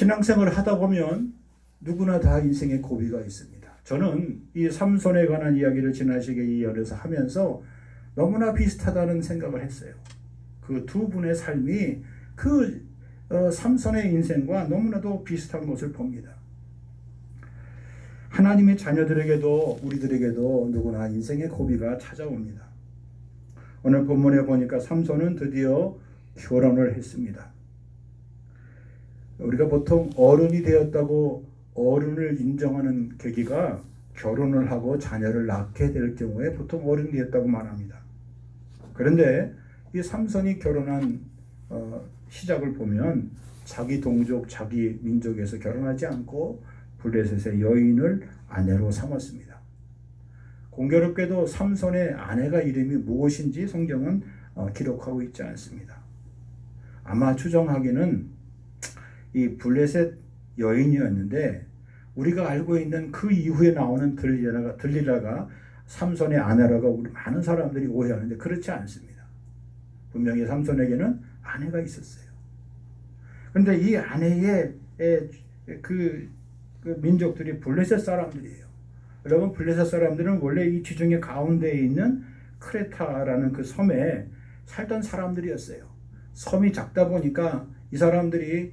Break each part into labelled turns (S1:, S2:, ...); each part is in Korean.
S1: 신앙생활을 하다 보면 누구나 다 인생에 고비가 있습니다. 저는 이 삼손에 관한 이야기를 지난 시기에 이어서 하면서 너무나 비슷하다는 생각을 했어요. 그 두 분의 삶이 삼손의 인생과 너무나도 비슷한 것을 봅니다. 하나님의 자녀들에게도 우리들에게도 누구나 인생의 고비가 찾아옵니다. 오늘 본문에 보니까 삼손은 드디어 결혼을 했습니다. 우리가 보통 어른이 되었다고 어른을 인정하는 계기가 결혼을 하고 자녀를 낳게 될 경우에 보통 어른이 되었다고 말합니다. 그런데 이 삼손이 결혼한 시작을 보면 자기 동족, 자기 민족에서 결혼하지 않고 블레셋의 여인을 아내로 삼았습니다. 공교롭게도 삼손의 아내가 이름이 무엇인지 성경은 기록하고 있지 않습니다. 아마 추정하기는 이 블레셋 여인이었는데 우리가 알고 있는 그 이후에 나오는 들릴라가 삼손의 아내라고 우리 많은 사람들이 오해하는데 그렇지 않습니다. 분명히 삼손에게는 아내가 있었어요. 그런데 이 아내의 그 민족들이 블레셋 사람들이에요. 여러분, 블레셋 사람들은 원래 이 지중해 가운데에 있는 크레타라는 그 섬에 살던 사람들이었어요. 섬이 작다 보니까 이 사람들이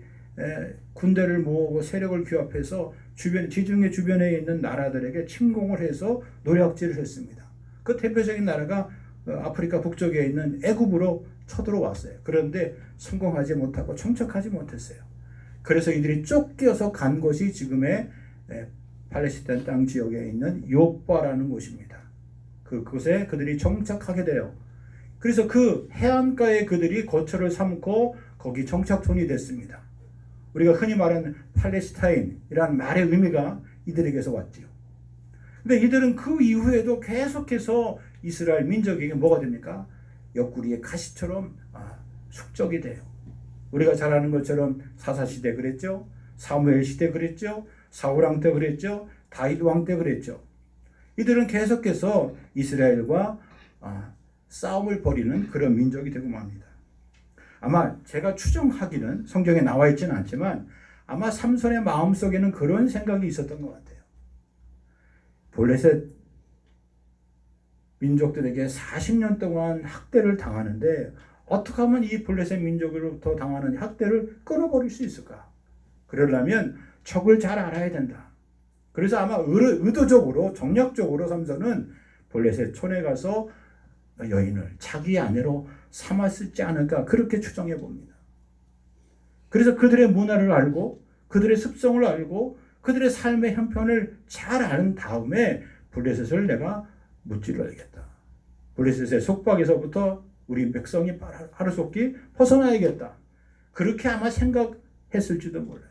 S1: 군대를 모으고 세력을 규합해서 지중해 주변에 있는 나라들에게 침공을 해서 노략질을 했습니다. 그 대표적인 나라가 아프리카 북쪽에 있는 애굽으로 쳐들어왔어요. 그런데 성공하지 못하고 정착하지 못했어요. 그래서 이들이 쫓겨서 간 곳이 지금의 팔레스타인 땅 지역에 있는 요바라는 곳입니다. 그곳에 그들이 정착하게 돼요. 그래서 그 해안가에 그들이 거처를 삼고 거기 정착촌이 됐습니다. 우리가 흔히 말하는 팔레스타인이라는 말의 의미가 이들에게서 왔지요. 근데 이들은 그 이후에도 계속해서 이스라엘 민족에게 뭐가 됩니까? 옆구리에 가시처럼 숙적이 돼요. 우리가 잘 아는 것처럼 사사시대 그랬죠. 사무엘 시대 그랬죠. 사울왕 때 그랬죠. 다윗 왕 때 그랬죠. 이들은 계속해서 이스라엘과 싸움을 벌이는 그런 민족이 되고 맙니다. 아마 제가 추정하기는 성경에 나와 있지는 않지만 아마 삼손의 마음속에는 그런 생각이 있었던 것 같아요. 블레셋 민족들에게 40년 동안 학대를 당하는데 어떻게 하면 이 블레셋 민족으로부터 당하는 학대를 끊어버릴 수 있을까? 그러려면 적을 잘 알아야 된다. 그래서 아마 의도적으로 정략적으로 삼손은 블레셋 촌에 가서 여인을 자기 아내로 삼았을지 않을까 그렇게 추정해 봅니다. 그래서 그들의 문화를 알고 그들의 습성을 알고 그들의 삶의 형편을 잘 아는 다음에 블레셋을 내가 무찔러야겠다. 블레셋의 속박에서부터 우리 백성이 하루속히 벗어나야겠다. 그렇게 아마 생각했을지도 몰라요.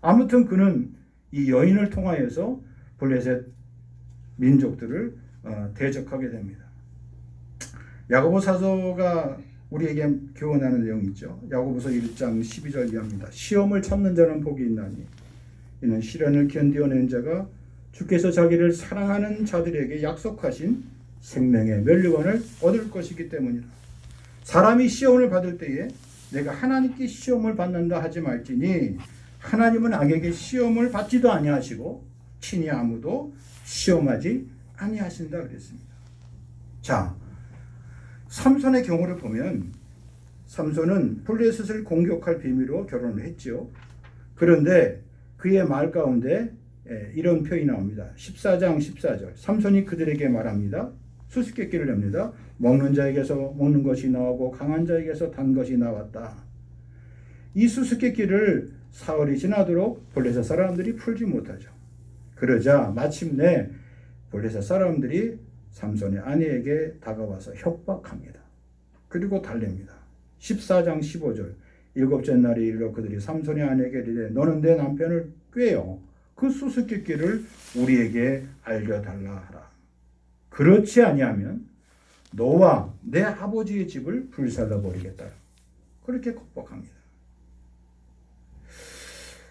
S1: 아무튼 그는 이 여인을 통하여서 블레셋 민족들을 대적하게 됩니다. 야고보 사도가 우리에게 교훈하는 내용이 있죠. 야고보서 1장 12절 이하입니다. 시험을 참는 자는 복이 있나니 이는 시련을 견디어낸 자가 주께서 자기를 사랑하는 자들에게 약속하신 생명의 면류관을 얻을 것이기 때문이라. 사람이 시험을 받을 때에 내가 하나님께 시험을 받는다 하지 말지니 하나님은 악에게 시험을 받지도 아니하시고 친히 아무도 시험하지 아니하신다 그랬습니다. 자, 삼손의 경우를 보면 삼손은 블레셋을 공격할 비밀로 결혼을 했지요. 그런데 그의 말 가운데 이런 표현이 나옵니다. 14장 14절 삼손이 그들에게 말합니다. 수수께끼를 냅니다. 먹는 자에게서 먹는 것이 나오고 강한 자에게서 단 것이 나왔다. 이 수수께끼를 사흘이 지나도록 블레셋 사람들이 풀지 못하죠. 그러자 마침내 블레셋 사람들이 삼손의 아내에게 다가와서 협박합니다. 그리고 달랩니다. 14장 15절 일곱째 날에 이르러 그들이 삼손의 아내에게 이르되 너는 내 남편을 꾀어 그 수수께끼를 우리에게 알려달라 하라. 그렇지 아니하면 너와 내 아버지의 집을 불살라 버리겠다. 그렇게 겁박합니다.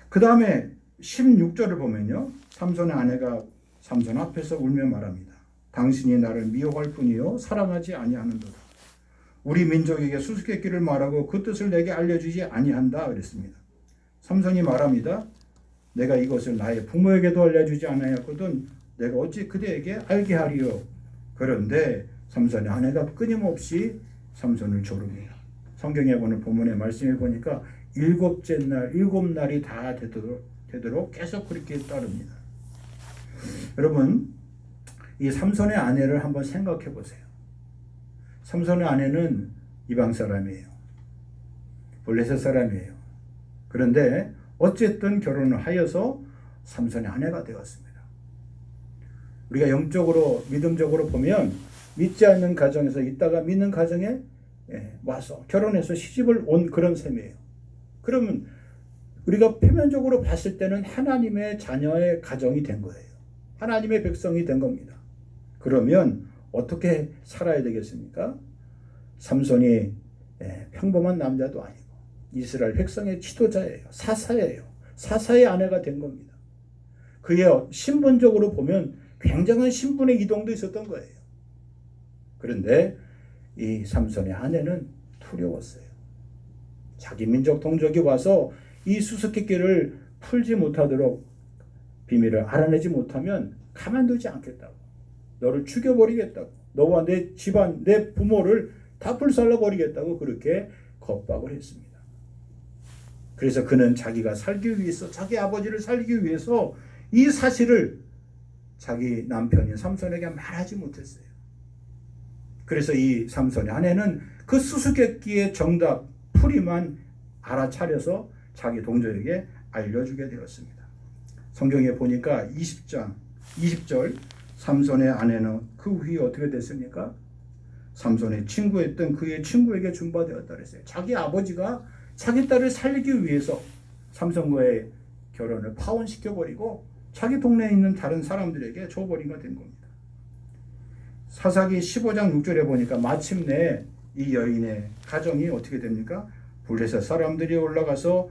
S1: 그 다음에 16절을 보면요. 삼손의 아내가 삼손 앞에서 울며 말합니다. 당신이 나를 미워할 뿐이요 사랑하지 아니하는도다. 우리 민족에게 수수께끼를 말하고 그 뜻을 내게 알려주지 아니한다 그랬습니다. 삼손이 말합니다. 내가 이것을 나의 부모에게도 알려주지 않았거든 내가 어찌 그대에게 알게 하리요. 그런데 삼손의 아내가 끊임없이 삼손을 조릅니다. 성경에 보는 본문의 말씀에 보니까 일곱 날이 다 되도록 계속 그렇게 따릅니다. 여러분, 이 삼손의 아내를 한번 생각해 보세요. 삼손의 아내는 이방 사람이에요. 블레셋 사람이에요. 그런데 어쨌든 결혼을 하여서 삼손의 아내가 되었습니다. 우리가 영적으로 믿음적으로 보면 믿지 않는 가정에서 있다가 믿는 가정에 와서 결혼해서 시집을 온 그런 셈이에요. 그러면 우리가 표면적으로 봤을 때는 하나님의 자녀의 가정이 된 거예요. 하나님의 백성이 된 겁니다. 그러면 어떻게 살아야 되겠습니까? 삼손이 평범한 남자도 아니고 이스라엘 백성의 지도자예요. 사사예요. 사사의 아내가 된 겁니다. 그의 신분적으로 보면 굉장한 신분의 이동도 있었던 거예요. 그런데 이 삼손의 아내는 두려웠어요. 자기 민족 동족이 와서 이 수수께끼를 풀지 못하도록 비밀을 알아내지 못하면 가만두지 않겠다고. 너를 죽여버리겠다고. 너와 내 집안, 내 부모를 다 불살라버리겠다고 그렇게 겁박을 했습니다. 그래서 그는 자기가 살기 위해서, 자기 아버지를 살기 위해서 이 사실을 자기 남편인 삼손에게 말하지 못했어요. 그래서 이 삼손의 아내는 그 수수께끼의 정답 풀이만 알아차려서 자기 동족에게 알려주게 되었습니다. 성경에 보니까 20절 삼손의 아내는 그 후에 어떻게 됐습니까? 삼손의 친구였던 그의 친구에게 준바되었다 그랬어요. 자기 아버지가 자기 딸을 살리기 위해서 삼손과의 결혼을 파혼시켜버리고 자기 동네에 있는 다른 사람들에게 줘버리게 된 겁니다. 사사기 15장 6절에 보니까 마침내 이 여인의 가정이 어떻게 됩니까? 블레셋 사람들이 올라가서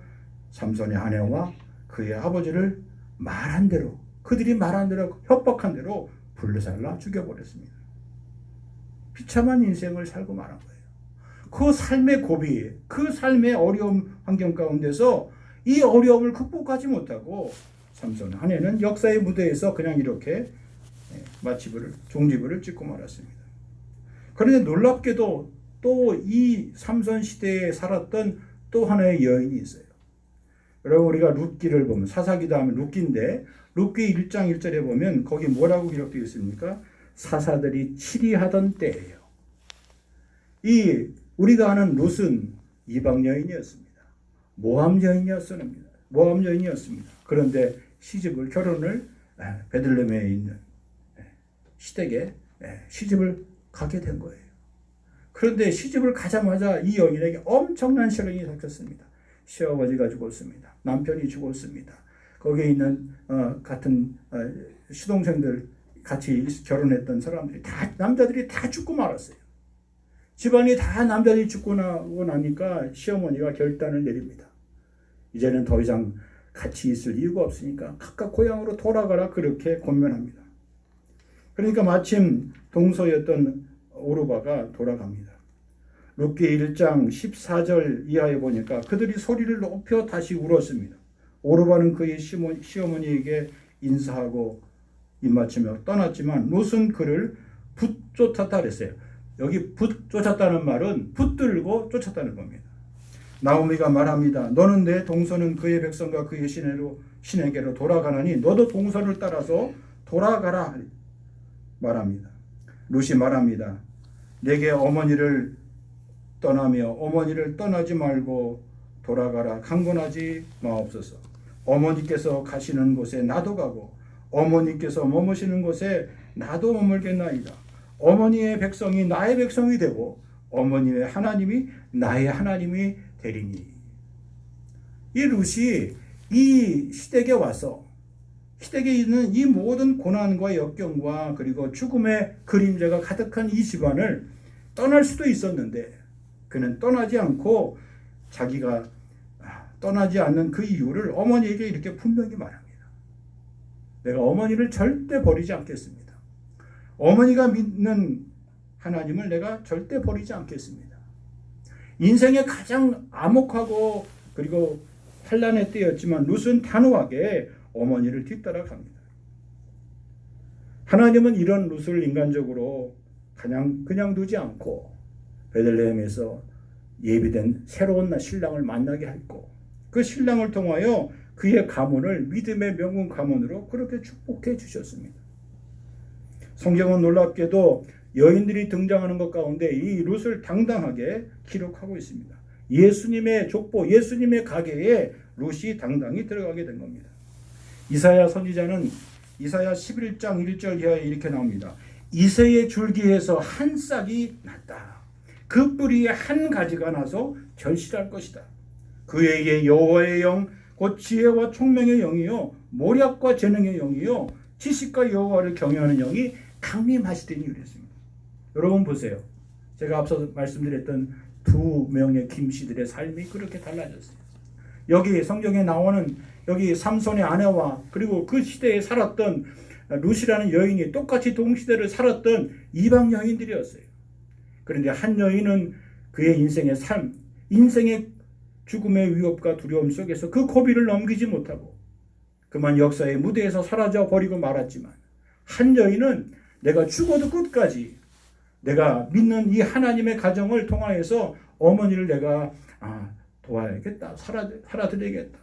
S1: 삼손의 아내와 그의 아버지를 말한 대로, 그들이 말한 대로, 협박한 대로 불러살라 죽여버렸습니다. 비참한 인생을 살고 말한 거예요. 그 삶의 고비, 그 삶의 어려움 환경 가운데서 이 어려움을 극복하지 못하고 삼손 아내는 역사의 무대에서 그냥 이렇게 종지부를 찍고 말았습니다. 그런데 놀랍게도 또 이 삼손 시대에 살았던 또 하나의 여인이 있어요. 여러분, 우리가 룻기를 보면, 사사기도 하면 룻기인데 룻기 1장 1절에 보면 거기 뭐라고 기록되어 있습니까? 사사들이 치리하던 때예요. 이 우리가 아는 룻은 이방 여인이었습니다. 모함 여인이었습니다. 그런데 결혼을 베들레헴에 있는 시댁에 시집을 가게 된 거예요. 그런데 시집을 가자마자 이 여인에게 엄청난 시련이 닥쳤습니다. 시아버지가 죽었습니다. 남편이 죽었습니다. 거기에 있는 같은 시동생들 같이 결혼했던 사람들이 다, 남자들이 다 죽고 말았어요. 집안이 다 남자들이 죽고 나고 나니까 시어머니가 결단을 내립니다. 이제는 더 이상 같이 있을 이유가 없으니까 각각 고향으로 돌아가라 그렇게 권면합니다. 그러니까 마침 동서였던 오르바가 돌아갑니다. 룻기 1장 14절 이하에 보니까 그들이 소리를 높여 다시 울었습니다. 오르바는 그의 시어머니에게 인사하고 입맞추며 떠났지만 룻은 그를 붙쫓았다 그랬어요. 여기 붙쫓았다는 말은 붙들고 쫓았다는 겁니다. 나오미가 말합니다. 너는 내 동서는 그의 백성과 그의 신에게로 돌아가나니 너도 동서를 따라서 돌아가라 말합니다. 룻이 말합니다. 내게 어머니를 떠나며 어머니를 떠나지 말고 돌아가라. 강권하지 마옵소서. 어머니께서 가시는 곳에 나도 가고 어머니께서 머무시는 곳에 나도 머물겠나이다. 어머니의 백성이 나의 백성이 되고 어머니의 하나님이 나의 하나님이 되리니. 이 룻이 이 시댁에 와서 시댁에 있는 이 모든 고난과 역경과 그리고 죽음의 그림자가 가득한 이 집안을 떠날 수도 있었는데 그는 떠나지 않고 자기가 떠나지 않는 그 이유를 어머니에게 이렇게 분명히 말합니다. 내가 어머니를 절대 버리지 않겠습니다. 어머니가 믿는 하나님을 내가 절대 버리지 않겠습니다. 인생의 가장 암흑하고 그리고 환난의 때였지만 룻은 단호하게 어머니를 뒤따라갑니다. 하나님은 이런 룻을 인간적으로 그냥 두지 않고 베들레헴에서 예비된 새로운 신랑을 만나게 했고 그 신랑을 통하여 그의 가문을 믿음의 명문 가문으로 그렇게 축복해 주셨습니다. 성경은 놀랍게도 여인들이 등장하는 것 가운데 이 룻을 당당하게 기록하고 있습니다. 예수님의 족보, 예수님의 가게에 룻이 당당히 들어가게 된 겁니다. 이사야 선지자는 이사야 11장 1절 이하에 이렇게 나옵니다. 이새의 줄기에서 한 싹이 났다. 그 뿌리에 한 가지가 나서 결실할 것이다. 그에게 여호와의 영, 곧 지혜와 총명의 영이요 모략과 재능의 영이요 지식과 여호와를 경외하는 영이 강림하시더니 그랬습니다. 여러분 보세요. 제가 앞서 말씀드렸던 두 명의 김씨들의 삶이 그렇게 달라졌어요. 여기 성경에 나오는 여기 삼손의 아내와 그리고 그 시대에 살았던 룻이라는 여인이 똑같이 동시대를 살았던 이방 여인들이었어요. 그런데 한 여인은 그의 인생의 삶, 인생의 죽음의 위협과 두려움 속에서 그 고비를 넘기지 못하고 그만 역사의 무대에서 사라져 버리고 말았지만 한 여인은 내가 죽어도 끝까지 내가 믿는 이 하나님의 가정을 통하여서 어머니를 내가 도와야겠다. 살아드려야겠다.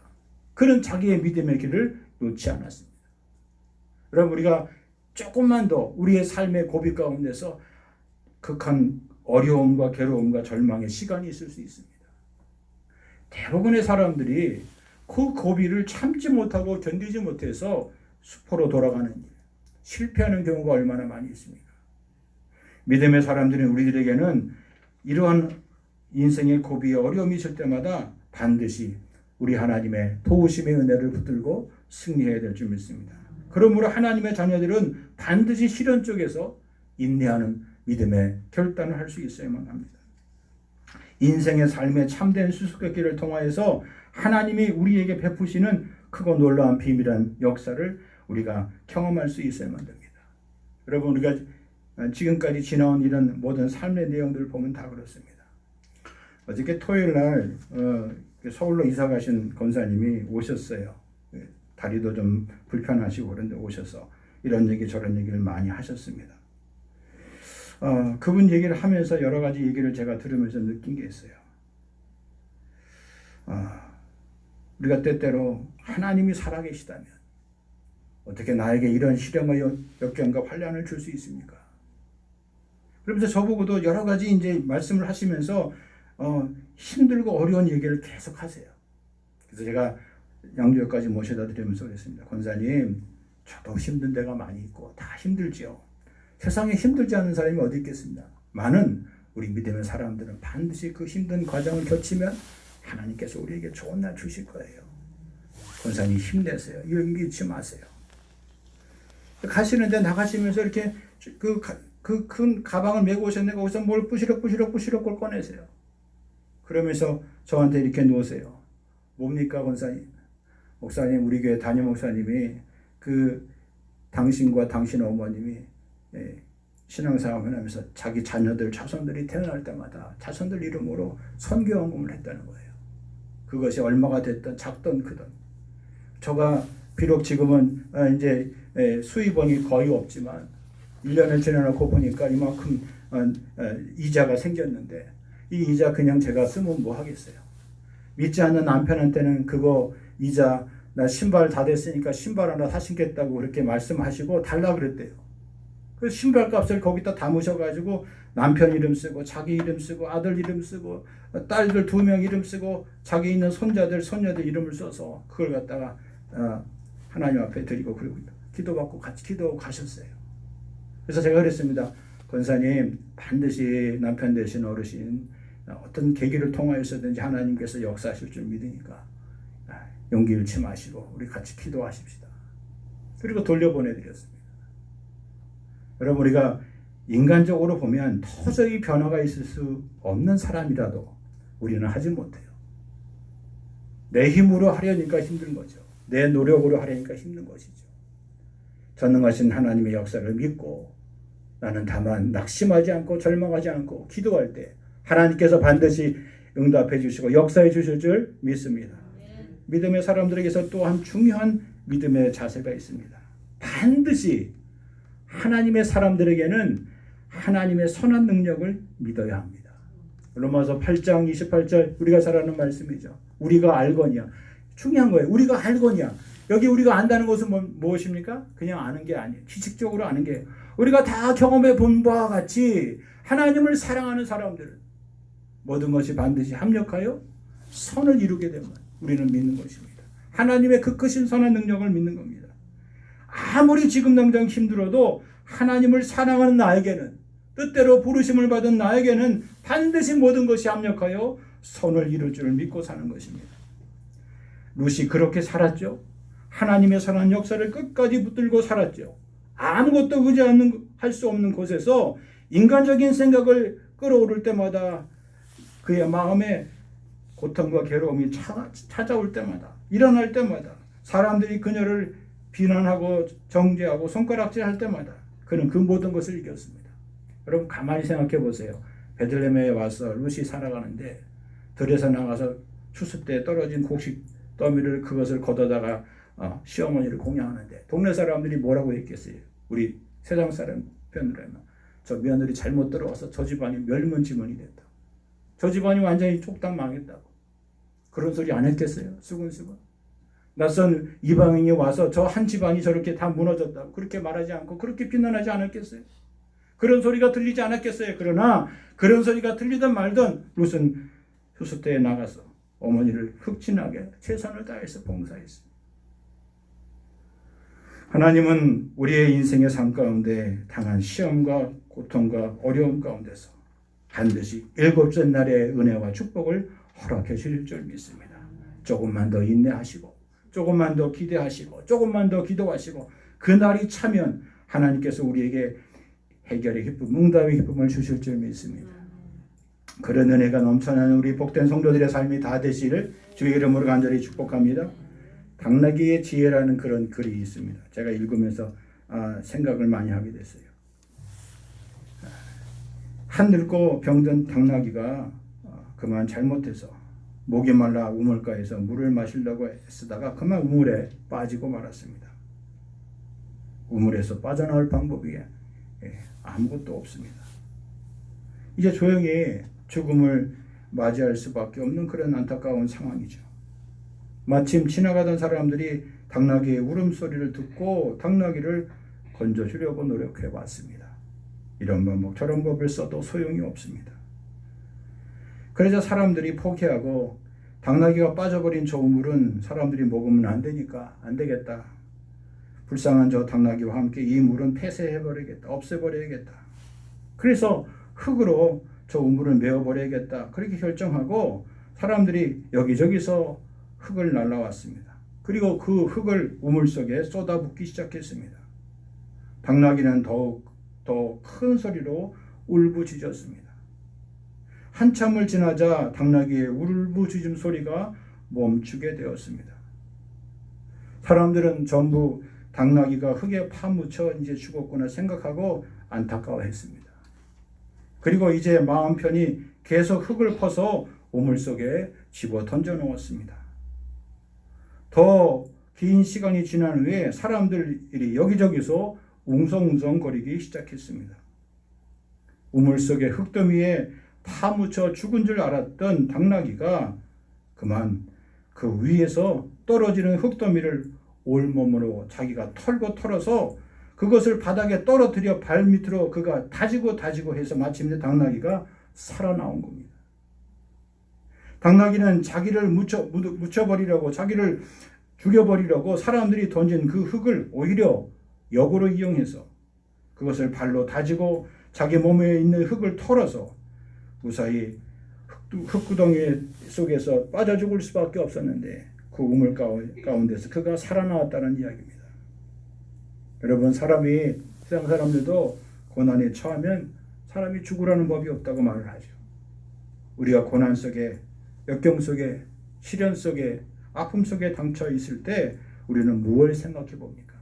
S1: 그는 자기의 믿음의 길을 놓지 않았습니다. 여러분 우리가 조금만 더 우리의 삶의 고비 가운데서 극한 어려움과 괴로움과 절망의 시간이 있을 수 있습니다. 대부분의 사람들이 그 고비를 참지 못하고 견디지 못해서 수포로 돌아가는 일, 실패하는 경우가 얼마나 많이 있습니까? 믿음의 사람들인 우리들에게는 이러한 인생의 고비에 어려움이 있을 때마다 반드시 우리 하나님의 도우심의 은혜를 붙들고 승리해야 될 줄 믿습니다. 그러므로 하나님의 자녀들은 반드시 시련 쪽에서 인내하는 믿음의 결단을 할 수 있어야만 합니다. 인생의 삶의 참된 수수께끼를 통하여서 하나님이 우리에게 베푸시는 크고 놀라운 비밀한 역사를 우리가 경험할 수 있어야만 됩니다. 여러분 우리가 지금까지 지나온 이런 모든 삶의 내용들을 보면 다 그렇습니다. 어저께 토요일 날 서울로 이사 가신 권사님이 오셨어요. 다리도 좀 불편하시고 그런데 오셔서 이런 얘기 저런 얘기를 많이 하셨습니다. 그분 얘기를 하면서 여러 가지 얘기를 제가 들으면서 느낀 게 있어요. 우리가 때때로 하나님이 살아계시다면 어떻게 나에게 이런 시련과 역경과 환난을 줄 수 있습니까? 그러면서 저보고도 여러 가지 이제 말씀을 하시면서 힘들고 어려운 얘기를 계속 하세요. 그래서 제가 양주역까지 모셔다 드리면서 그랬습니다. 권사님, 저도 힘든 데가 많이 있고 다 힘들지요. 세상에 힘들지 않은 사람이 어디 있겠습니다. 많은 우리 믿음의 사람들은 반드시 그 힘든 과정을 겪으면 하나님께서 우리에게 좋은 날 주실 거예요. 권사님 힘내세요. 용기치 마세요. 가시는데 나가시면서 이렇게 그 큰 가방을 메고 오셨는데 거기서 뭘 부시럭 걸 꺼내세요. 그러면서 저한테 이렇게 놓으세요. 뭡니까 권사님? 목사님, 우리 교회 담임 목사님이 당신과 당신 어머님이 신앙생활을 하면서 자기 자녀들, 자손들이 태어날 때마다 자손들 이름으로 선교헌금을 했다는 거예요. 그것이 얼마가 됐든 작든 크든. 저가 비록 지금은 이제 수입원이 거의 없지만 1년을 지나놓고 보니까 이만큼 이자가 생겼는데 이 이자 그냥 제가 쓰면 뭐 하겠어요. 믿지 않는 남편한테는 그거 이자 나 신발 다 됐으니까 신발 하나 사신겠다고 그렇게 말씀하시고 달라 그랬대요. 그 신발 값을 거기다 담으셔가지고 남편 이름 쓰고 자기 이름 쓰고 아들 이름 쓰고 딸들 2명 이름 쓰고 자기 있는 손자들 손녀들 이름을 써서 그걸 갖다가 하나님 앞에 드리고 그리고 기도받고 같이 기도하고 가셨어요. 그래서 제가 그랬습니다. 권사님, 반드시 남편 되신 어르신 어떤 계기를 통하여서든지 하나님께서 역사하실 줄 믿으니까 용기 잃지 마시고 우리 같이 기도하십시다. 그리고 돌려보내드렸습니다. 여러분, 우리가 인간적으로 보면 도저히 변화가 있을 수 없는 사람이라도 우리는 하지 못해요. 내 힘으로 하려니까 힘든 거죠. 내 노력으로 하려니까 힘든 것이죠. 전능하신 하나님의 역사를 믿고 나는 다만 낙심하지 않고 절망하지 않고 기도할 때 하나님께서 반드시 응답해 주시고 역사해 주실 줄 믿습니다. 믿음의 사람들에게서 또한 중요한 믿음의 자세가 있습니다. 반드시 하나님의 사람들에게는 하나님의 선한 능력을 믿어야 합니다. 로마서 8장 28절 우리가 잘 아는 말씀이죠. 우리가 알거니와. 중요한 거예요. 우리가 알거니와. 여기 우리가 안다는 것은 무엇입니까? 그냥 아는 게 아니에요. 기식적으로 아는 게 우리가 다 경험해 본 바와 같이 하나님을 사랑하는 사람들은 모든 것이 반드시 합력하여 선을 이루게 되면 우리는 믿는 것입니다. 하나님의 그 크신 선한 능력을 믿는 겁니다. 아무리 지금 당장 힘들어도 하나님을 사랑하는 나에게는, 뜻대로 부르심을 받은 나에게는 반드시 모든 것이 합력하여 선을 이룰 줄을 믿고 사는 것입니다. 룻이 그렇게 살았죠. 하나님의 선한 역사를 끝까지 붙들고 살았죠. 아무것도 할 수 없는 곳에서 인간적인 생각을 끌어오를 때마다 그의 마음에 고통과 괴로움이 찾아올 때마다, 일어날 때마다, 사람들이 그녀를 비난하고 정죄하고 손가락질할 때마다 그는 그 모든 것을 이겼습니다. 여러분 가만히 생각해 보세요. 베들레헴에 와서 룻이 살아가는데 들에서 나가서 추수 때 떨어진 곡식 더미를 그것을 걷어다가 시어머니를 공양하는데 동네 사람들이 뭐라고 했겠어요? 우리 세상 사람 편으로 하면 저 며느리 잘못 들어와서 저 집안이 멸문지문이 됐다. 저 집안이 완전히 족당 망했다고. 그런 소리 안 했겠어요? 수근수근. 낯선 이방인이 와서 저 한 집안이 저렇게 다 무너졌다고 그렇게 말하지 않고 그렇게 비난하지 않았겠어요? 그런 소리가 들리지 않았겠어요? 그러나 그런 소리가 들리든 말든 룻은 휴수대에 나가서 어머니를 흑진하게 최선을 다해서 봉사했습니다. 하나님은 우리의 인생의 삶 가운데 당한 시험과 고통과 어려움 가운데서 반드시 일곱째 날의 은혜와 축복을 허락해 주실 줄 믿습니다. 조금만 더 인내하시고 조금만 더 기대하시고 조금만 더 기도하시고 그 날이 차면 하나님께서 우리에게 해결의 기쁨, 응답의 기쁨을 주실 줄 믿습니다. 그런 은혜가 넘쳐나는 우리 복된 성도들의 삶이 다 되시를 주의 이름으로 간절히 축복합니다. 당나귀의 지혜라는 그런 글이 있습니다. 제가 읽으면서 생각을 많이 하게 됐어요. 한 늙고 병든 당나귀가 그만 잘못해서 목이 말라 우물가에서 물을 마시려고 애쓰다가 그만 우물에 빠지고 말았습니다. 우물에서 빠져나올 방법이 아무것도 없습니다. 이제 조용히 죽음을 맞이할 수밖에 없는 그런 안타까운 상황이죠. 마침 지나가던 사람들이 당나귀의 울음소리를 듣고 당나귀를 건져주려고 노력해 봤습니다. 이런 방법 저런 법을 써도 소용이 없습니다. 그러자 사람들이 포기하고 당나귀가 빠져버린 저 우물은 사람들이 먹으면 안 되니까 안 되겠다. 불쌍한 저 당나귀와 함께 이 물은 폐쇄해버리겠다. 없애버려야겠다. 그래서 흙으로 저 우물을 메워버려야겠다. 그렇게 결정하고 사람들이 여기저기서 흙을 날라왔습니다. 그리고 그 흙을 우물 속에 쏟아붓기 시작했습니다. 당나귀는 더욱 더 큰 소리로 울부짖었습니다. 한참을 지나자 당나귀의 울부짖음 소리가 멈추게 되었습니다. 사람들은 전부 당나귀가 흙에 파묻혀 이제 죽었구나 생각하고 안타까워했습니다. 그리고 이제 마음 편히 계속 흙을 퍼서 우물 속에 집어 던져 놓았습니다. 더 긴 시간이 지난 후에 사람들이 여기저기서 웅성웅성거리기 시작했습니다. 우물 속의 흙더미에 파묻혀 죽은 줄 알았던 당나귀가 그만 그 위에서 떨어지는 흙더미를 온몸으로 자기가 털고 털어서 그것을 바닥에 떨어뜨려 발밑으로 그가 다지고 해서 마침내 당나귀가 살아나온 겁니다. 당나귀는 자기를 묻혀버리려고 자기를 죽여버리려고 사람들이 던진 그 흙을 오히려 역으로 이용해서 그것을 발로 다지고 자기 몸에 있는 흙을 털어서 무사히 흙구덩이 속에서 빠져 죽을 수밖에 없었는데 그 우물 가운데서 그가 살아나왔다는 이야기입니다. 여러분 세상 사람들도 고난에 처하면 사람이 죽으라는 법이 없다고 말을 하죠. 우리가 고난 속에 역경 속에 시련 속에 아픔 속에 당쳐 있을 때 우리는 무엇을 생각해 봅니까?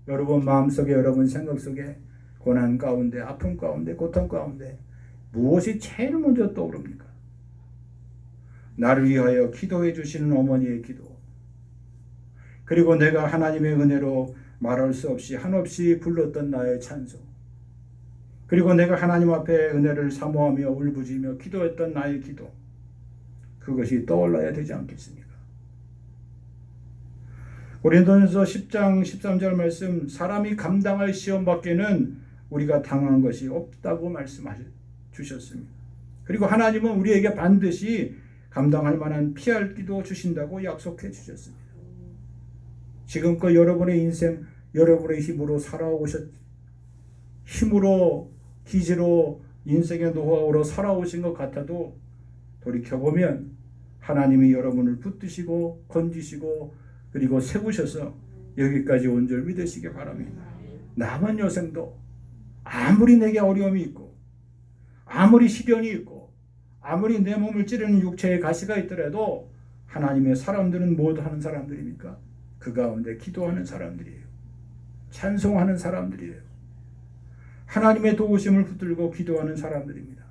S1: 여러분 마음속에 여러분 생각 속에 고난 가운데 아픔 가운데 고통 가운데 무엇이 제일 먼저 떠오릅니까? 나를 위하여 기도해 주시는 어머니의 기도, 그리고 내가 하나님의 은혜로 말할 수 없이 한없이 불렀던 나의 찬송, 그리고 내가 하나님 앞에 은혜를 사모하며 울부짖으며 기도했던 나의 기도, 그것이 떠올라야 되지 않겠습니까? 고린도전서 10장 13절 말씀, 사람이 감당할 시험 밖에는 우리가 당한 것이 없다고 말씀하셨습니다. 그리고 하나님은 우리에게 반드시 감당할 만한 피할 길도 주신다고 약속해 주셨습니다. 지금껏 여러분의 인생, 여러분의 힘으로 힘으로, 기지로, 인생의 노하우로 살아오신 것 같아도 돌이켜보면 하나님이 여러분을 붙드시고 건지시고 그리고 세우셔서 여기까지 온 줄 믿으시기 바랍니다. 남은 여생도 아무리 내게 어려움이 있고 아무리 시련이 있고 아무리 내 몸을 찌르는 육체의 가시가 있더라도 하나님의 사람들은 뭐 하는 사람들입니까? 그 가운데 기도하는 사람들이에요. 찬송하는 사람들이에요. 하나님의 도우심을 붙들고 기도하는 사람들입니다.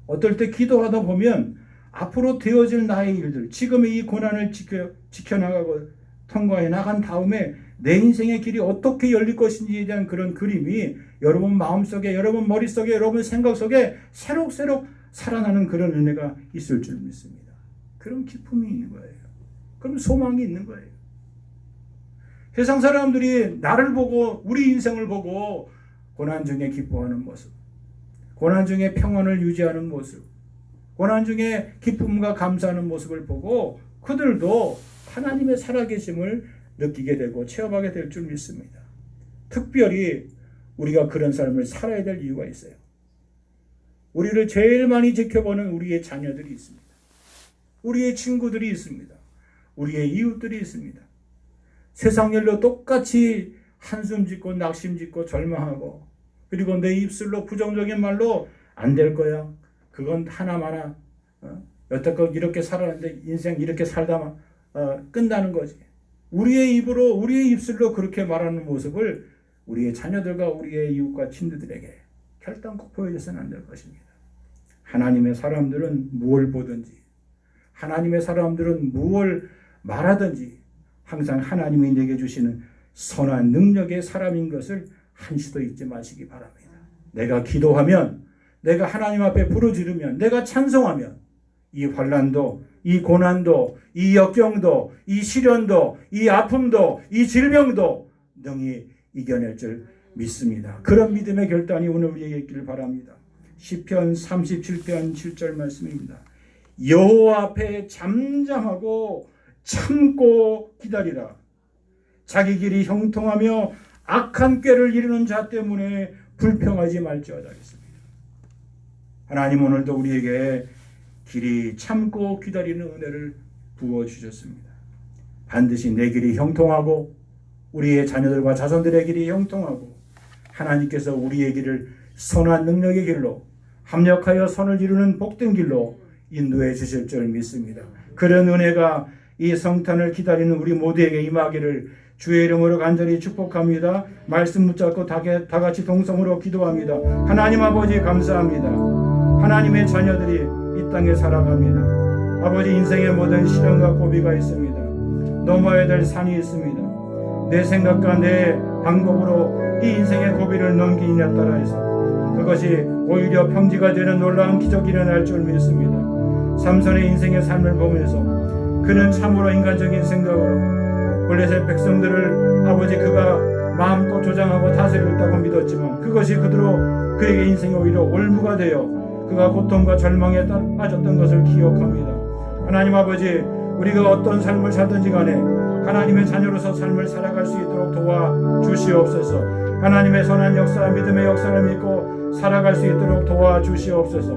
S1: 어떨 때 기도하다 보면 앞으로 되어질 나의 일들, 지금의 이 고난을 지켜나가고 통과해 나간 다음에 내 인생의 길이 어떻게 열릴 것인지에 대한 그런 그림이 여러분 마음속에, 여러분 머릿속에, 여러분 생각 속에 새록새록 살아나는 그런 은혜가 있을 줄 믿습니다. 그런 기쁨이 있는 거예요. 그럼 소망이 있는 거예요. 세상 사람들이 나를 보고, 우리 인생을 보고 고난 중에 기뻐하는 모습, 고난 중에 평안을 유지하는 모습, 고난 중에 기쁨과 감사하는 모습을 보고 그들도 하나님의 살아계심을 느끼게 되고 체험하게 될 줄 믿습니다. 특별히 우리가 그런 삶을 살아야 될 이유가 있어요. 우리를 제일 많이 지켜보는 우리의 자녀들이 있습니다. 우리의 친구들이 있습니다. 우리의 이웃들이 있습니다. 세상 일로 똑같이 한숨 짓고 낙심 짓고 절망하고, 그리고 내 입술로 부정적인 말로 안 될 거야, 그건 하나마나 여태껏 이렇게 살았는데 인생 이렇게 살다 끝나는 거지. 우리의 입으로, 우리의 입술로 그렇게 말하는 모습을 우리의 자녀들과 우리의 이웃과 친구들에게 결단코 보여줘서는 안 될 것입니다. 하나님의 사람들은 무엇을 보든지, 하나님의 사람들은 무엇을 말하든지 항상 하나님이 내게 주시는 선한 능력의 사람인 것을 한시도 잊지 마시기 바랍니다. 내가 기도하면, 내가 하나님 앞에 부르짖으면, 내가 찬송하면 이 환난도, 이 고난도, 이 역경도, 이 시련도, 이 아픔도, 이 질병도 능히 이겨낼 줄 믿습니다. 그런 믿음의 결단이 오늘 우리에게 있기를 바랍니다. 시편 37편 7절 말씀입니다. 여호와 앞에 잠잠하고 참고 기다리라. 자기 길이 형통하며 악한 꾀를 이루는 자 때문에 불평하지 말지어다 했습니다. 하나님 오늘도 우리에게 길이 참고 기다리는 은혜를 부어주셨습니다. 반드시 내 길이 형통하고 우리의 자녀들과 자손들의 길이 형통하고 하나님께서 우리의 길을 선한 능력의 길로 합력하여 선을 이루는 복된 길로 인도해 주실 줄 믿습니다. 그런 은혜가 이 성탄을 기다리는 우리 모두에게 임하기를 주의 이름으로 간절히 축복합니다. 말씀 붙잡고 다 같이 동성으로 기도합니다. 하나님 아버지 감사합니다. 하나님의 자녀들이 이 땅에 살아갑니다. 아버지, 인생의 모든 시련과 고비가 있습니다. 넘어야 될 산이 있습니다. 내 생각과 내 방법으로 이 인생의 고비를 넘기느냐에 따라서 그것이 오히려 평지가 되는 놀라운 기적이 일어날 줄 믿습니다. 삼손의 인생의 삶을 보면서 그는 참으로 인간적인 생각으로 블레셋 백성들을 아버지 그가 마음껏 조장하고 다스렸다고 믿었지만 그것이 그에게 인생이 오히려 올무가 되어 그가 고통과 절망에 빠졌던 것을 기억합니다. 하나님 아버지, 우리가 어떤 삶을 살든지 간에 하나님의 자녀로서 삶을 살아갈 수 있도록 도와주시옵소서. 하나님의 선한 역사, 믿음의 역사를 믿고 살아갈 수 있도록 도와주시옵소서.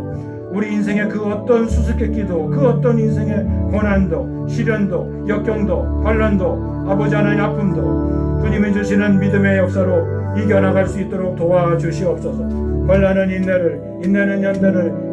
S1: 우리 인생의 그 어떤 수수께끼도, 그 어떤 인생의 고난도, 시련도, 역경도, 환난도, 아버지 하나님 아픔도 주님이 주시는 믿음의 역사로 이겨나갈 수 있도록 도와주시옵소서. 환난은 인내는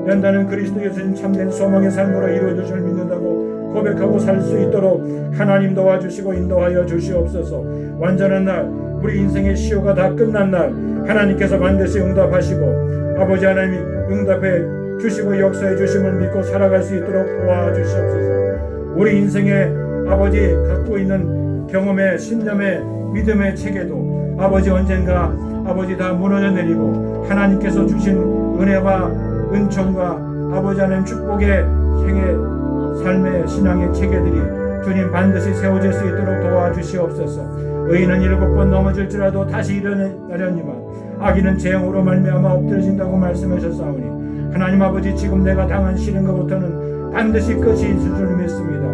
S1: 연단은 그리스도 예수님 참된 소망의 삶으로 이루어질 줄 믿는다고 고백하고 살 수 있도록 하나님 도와주시고 인도하여 주시옵소서. 완전한 날, 우리 인생의 시효가 다 끝난 날 하나님께서 반드시 응답하시고 아버지 하나님이 응답해 주시고 역사해 주심을 믿고 살아갈 수 있도록 도와주시옵소서. 우리 인생의 아버지 갖고 있는 경험의 신념의 믿음의 체계도 아버지 언젠가 아버지 다 무너져 내리고 하나님께서 주신 은혜와 은총과 아버지 하나님 축복의 생애 삶의 신앙의 체계들이 주님 반드시 세워질 수 있도록 도와주시옵소서. 의인은 7번 넘어질지라도 다시 일어나려니와 악인은 재앙으로 말미암아 엎드러진다고 말씀하셨사오니 하나님 아버지 지금 내가 당한 시련과부터는 반드시 끝이 있을 줄 믿습니다.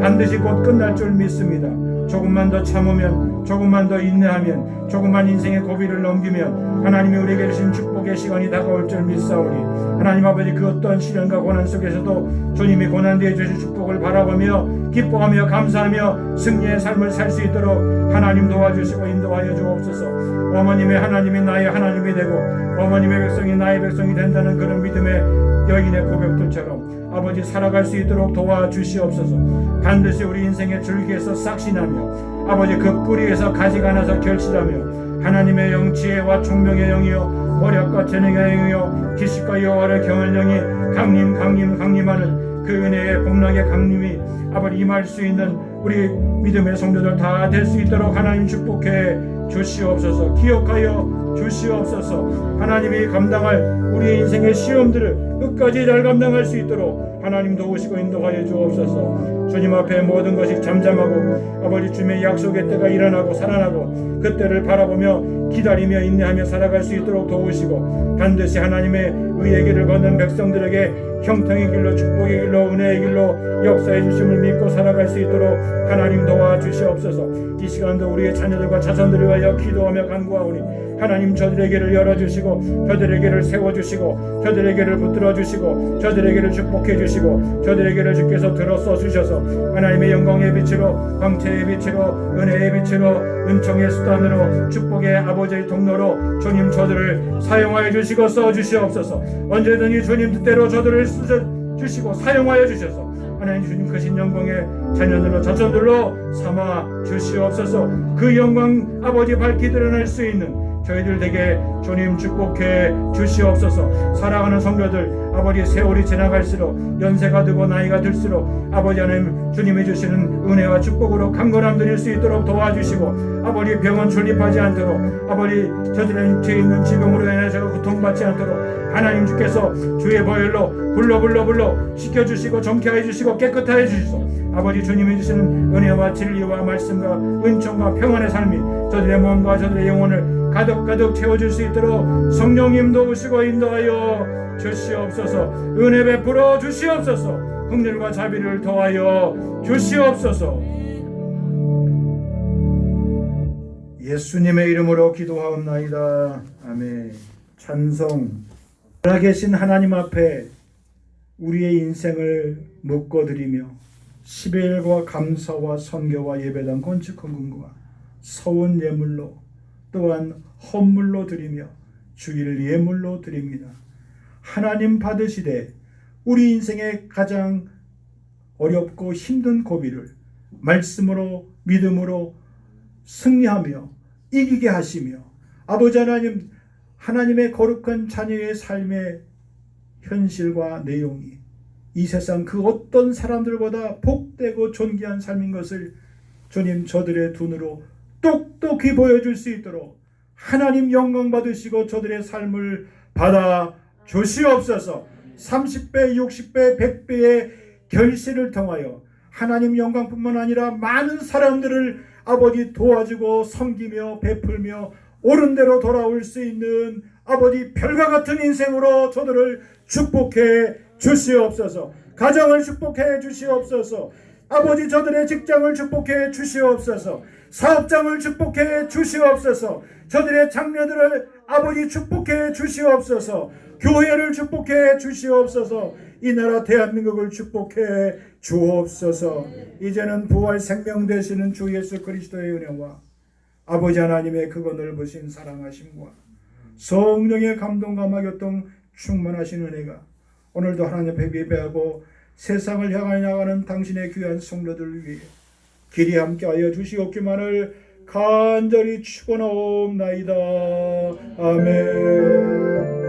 S1: 반드시 곧 끝날 줄 믿습니다. 조금만 더 참으면, 조금만 더 인내하면, 조금만 인생의 고비를 넘기면 하나님이 우리에게 주신 축복의 시간이 다가올 줄 믿사오니 하나님 아버지 그 어떤 시련과 고난 속에서도 주님이 고난되어 주신 축복을 바라보며 기뻐하며 감사하며 승리의 삶을 살 수 있도록 하나님 도와주시고 인도하여 주옵소서. 어머님의 하나님이 나의 하나님이 되고 어머님의 백성이 나의 백성이 된다는 그런 믿음의 여인의 고백들처럼 아버지 살아갈 수 있도록 도와주시옵소서. 반드시 우리 인생의 줄기에서 싹신하며 아버지 그 뿌리에서 가지가 나서 결실하며 하나님의 영 지혜와 총명의 영이요 머력과 재능의 영이요 지식과 여호와를 경할 영이 강림하는 그 은혜의 복락의 강림이 아버지 임할 수 있는 우리 믿음의 성도들 다 될 수 있도록 하나님 축복해 주시옵소서. 기억하여 주시옵소서. 하나님이 감당할 우리의 인생의 시험들을 끝까지 잘 감당할 수 있도록 하나님 도우시고 인도하여 주옵소서. 주님 앞에 모든 것이 잠잠하고 아버지 주님의 약속의 때가 일어나고 살아나고 그 때를 바라보며 기다리며 인내하며 살아갈 수 있도록 도우시고 반드시 하나님의 의의 길을 걷는 백성들에게 형통의 길로 축복의 길로 은혜의 길로 역사해 주심을 믿고 살아갈 수 있도록 하나님 도와주시옵소서. 이 시간도 우리의 자녀들과 자손들을 위하여 기도하며 간구하오니 하나님 저들에게를 열어주시고 저들에게를 세워주시고 저들에게를 붙들어주시고 저들에게를 축복해주시고 저들에게를 주께서 들어써 주셔서 하나님의 영광의 빛으로 광채의 빛으로 은혜의 빛으로 은총의 수단으로 축복의 아버지의 통로로 주님 저들을 사용하여 주시고 써주시옵소서. 언제든지 주님 뜻대로 저들을 쓰셔주시고 사용하여 주셔서 하나님 주님 크신 영광의 자녀들로 자손들로 삼아 주시옵소서. 그 영광 아버지 밝히 드러날 수 있는 저희들 되게 주님 축복해 주시옵소서. 사랑하는 성도들 아버지 세월이 지나갈수록 연세가 들고 나이가 들수록 아버지 하나님 주님이 주시는 은혜와 축복으로 강건함 드릴 수 있도록 도와주시고 아버지 병원 출입하지 않도록 아버지 저들의 육체에 있는 지병으로 인해서 고통받지 않도록 하나님 주께서 주의 보혈로 불러 시켜주시고 정케하여 주시고 깨끗하여 주시소. 아버지 주님이 주시는 은혜와 진리와 말씀과 은총과 평안의 삶이 저들의 몸과 저들의 영혼을 가득 채워줄 수 있도록 성령님 도우시고 인도하여 주시옵소서. 은혜 베풀어 주시옵소서. 긍휼과 자비를 더하여 주시옵소서. 예수님의 이름으로 기도하옵나이다. 아멘. 찬송. 살아계신 하나님 앞에 우리의 인생을 묶어드리며 시베일과 감사와 선교와 예배당 건축헌금과 서운 예물로 또한 헌물로 드리며 주일 예물로 드립니다. 하나님 받으시되 우리 인생의 가장 어렵고 힘든 고비를 말씀으로 믿음으로 승리하며 이기게 하시며 아버지 하나님 하나님의 거룩한 자녀의 삶의 현실과 내용이 이 세상 그 어떤 사람들보다 복되고 존귀한 삶인 것을 주님 저들의 눈으로 똑똑히 보여줄 수 있도록 하나님 영광 받으시고 저들의 삶을 받아 주시옵소서. 30배, 60배, 100배의 결실을 통하여 하나님 영광뿐만 아니라 많은 사람들을 아버지 도와주고 섬기며 베풀며 옳은 대로 돌아올 수 있는 아버지 별과 같은 인생으로 저들을 축복해 주시옵소서. 가정을 축복해 주시옵소서. 아버지 저들의 직장을 축복해 주시옵소서. 사업장을 축복해 주시옵소서. 저들의 장녀들을 아버지 축복해 주시옵소서. 교회를 축복해 주시옵소서. 이 나라 대한민국을 축복해 주옵소서. 이제는 부활 생명 되시는 주 예수 그리스도의 은혜와 아버지 하나님의 크고 넓으신 사랑하심과 성령의 감동과 교통 충만하신 은혜가 오늘도 하나님 앞에 예배하고 세상을 향하여 나가는 당신의 귀한 성도들 위해 길이 함께하여 주시옵기만을 간절히 축원하옵나이다. 아멘.